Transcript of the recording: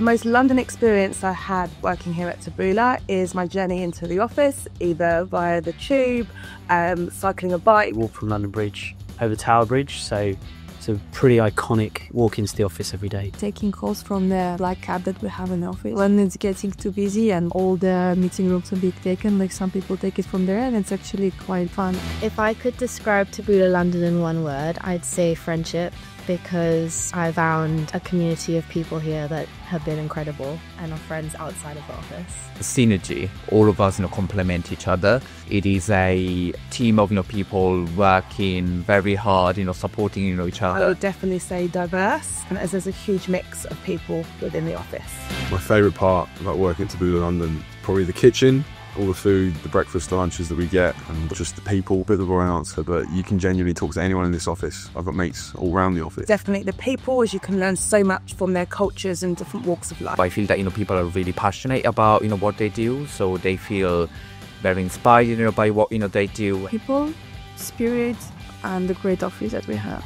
most London experience I had working here at Taboola is my journey into the office, either via the tube, cycling a bike. Walk from London Bridge over Tower Bridge, so it's a pretty iconic walk into the office every day. Taking calls from the black cab that we have in the office. When it's getting too busy and all the meeting rooms are being taken, like some people take it from there, and it's actually quite fun. If I could describe Taboola London in one word, I'd say friendship, because I found a community of people here that have been incredible and are friends outside of the office. Synergy. All of us complement each other. It is a team of people working very hard, supporting each other. I would definitely say diverse, as there's a huge mix of people within the office. My favourite part about working at Taboola London, probably the kitchen. All the food, the breakfast, the lunches that we get, and just the people. A bit of a boring answer, but you can genuinely talk to anyone in this office. I've got mates all around the office. Definitely the people, as you can learn so much from their cultures and different walks of life. I feel that people are really passionate about what they do, so they feel very inspired by what they do. People, spirit, and the great office that we have.